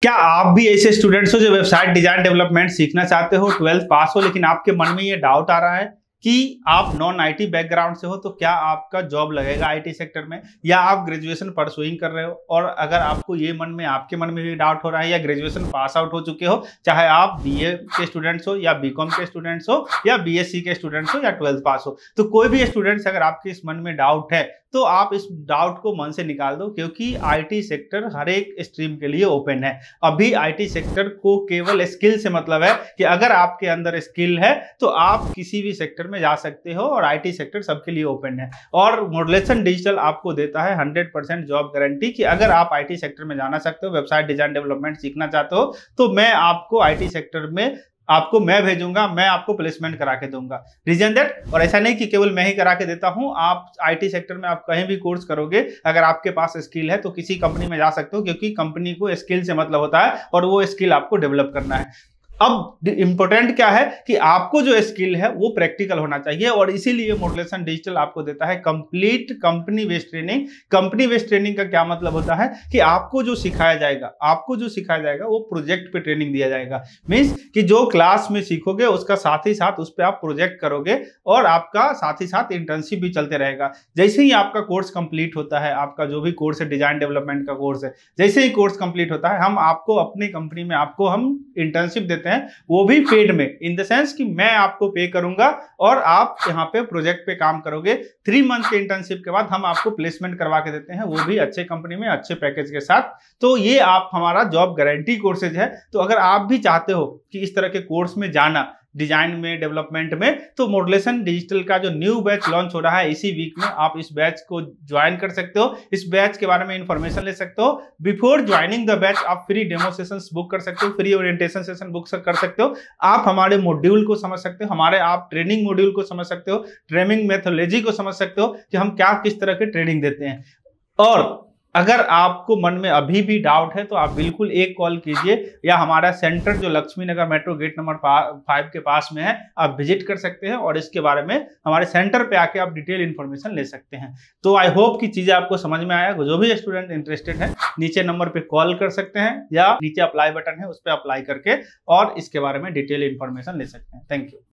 क्या आप भी ऐसे स्टूडेंट्स हो जो वेबसाइट डिजाइन डेवलपमेंट सीखना चाहते हो, 12th पास हो, लेकिन आपके मन में ये डाउट आ रहा है कि आप नॉन आईटी बैकग्राउंड से हो तो क्या आपका जॉब लगेगा आईटी सेक्टर में, या आप ग्रेजुएशन परसुइंग कर रहे हो और अगर आपको ये आपके मन में भी डाउट हो रहा है, या ग्रेजुएशन पास आउट हो चुके हो, चाहे आप बीए के स्टूडेंट्स हो या बीकॉम के स्टूडेंट्स हो या बीएससी के स्टूडेंट्स हो या 12th पास हो, तो कोई भी स्टूडेंट्स अगर आपके इस मन में डाउट है तो आप इस डाउट को मन से निकाल दो, क्योंकि आईटी सेक्टर हर एक स्ट्रीम के लिए ओपन है। अभी आईटी सेक्टर को केवल स्किल से मतलब है कि अगर आपके अंदर स्किल है तो आप किसी भी सेक्टर में जा सकते हो, और आईटी सेक्टर सबके लिए ओपन है। और मॉड्यूलेशन डिजिटल आपको देता है 100% जॉब गारंटी कि अगर आप आईटी सेक्टर में जाना चाहते हो, वेबसाइट डिजाइन डेवलपमेंट सीखना चाहते हो, तो मैं आपको आईटी सेक्टर में मैं भेजूंगा, मैं आपको प्लेसमेंट करा के दूंगा। रीजन दैट, और ऐसा नहीं कि केवल मैं ही करा के देता हूं, आप आईटी सेक्टर में आप कहीं भी कोर्स करोगे, अगर आपके पास स्किल है तो किसी कंपनी में जा सकते हो, क्योंकि कंपनी को स्किल से मतलब होता है और वो स्किल आपको डेवलप करना है। अब इंपॉर्टेंट क्या है कि आपको जो स्किल है वो प्रैक्टिकल होना चाहिए, और इसीलिए मॉड्यूलेशन डिजिटल आपको देता है complete company based training. Company based training का क्या मतलब होता है कि आपको जो सिखाया जाएगा वो प्रोजेक्ट पे ट्रेनिंग दिया जाएगा। मींस कि जो क्लास में सीखोगे उसका साथ ही साथ उस पर आप प्रोजेक्ट करोगे, और आपका साथ ही साथ इंटर्नशिप भी चलते रहेगा। जैसे ही आपका कोर्स कंप्लीट होता है, आपका जो भी कोर्स है डिजाइन डेवलपमेंट का कोर्स है, जैसे ही कोर्स कंप्लीट होता है, हम आपको अपनी कंपनी में हम इंटर्नशिप देते हैं, वो भी पेड में, इन द सेंस कि मैं आपको पे करूंगा और आप यहाँ पे प्रोजेक्ट पे काम करोगे। 3 मंथ के इंटर्नशिप के बाद हम आपको प्लेसमेंट करवा के देते हैं, वो भी अच्छे कंपनी में अच्छे पैकेज के साथ। तो ये आप हमारा जॉब गारंटी कोर्सेज है। तो अगर आप भी चाहते हो कि इस तरह के कोर्स में जाना, डिजाइन में, डेवलपमेंट में, तो मॉड्यूलेशन डिजिटल का जो न्यू बैच लॉन्च हो रहा है इसी वीक में, आप इस बैच को ज्वाइन कर सकते हो। इस बैच के बारे में इंफॉर्मेशन ले सकते हो। बिफोर ज्वाइनिंग द बैच आप फ्री डेमो सेशंस बुक कर सकते हो, फ्री ओरिएंटेशन सेशन बुक कर सकते हो। आप हमारे मॉड्यूल को समझ सकते हो, आप ट्रेनिंग मॉड्यूल को समझ सकते हो, ट्रेनिंग मेथोडोलॉजी को समझ सकते हो कि हम किस तरह के ट्रेनिंग देते हैं। और अगर आपको मन में अभी भी डाउट है तो आप बिल्कुल एक कॉल कीजिए, या हमारा सेंटर जो लक्ष्मी नगर मेट्रो गेट नंबर 5 के पास में है, आप विजिट कर सकते हैं और इसके बारे में हमारे सेंटर पे आके आप डिटेल इंफॉर्मेशन ले सकते हैं। तो आई होप कि चीजें आपको समझ में आया। जो भी स्टूडेंट इंटरेस्टेड है, नीचे नंबर पे कॉल कर सकते हैं, या नीचे अप्लाई बटन है उस पर अप्लाई करके और इसके बारे में डिटेल इंफॉर्मेशन ले सकते हैं। Thank you.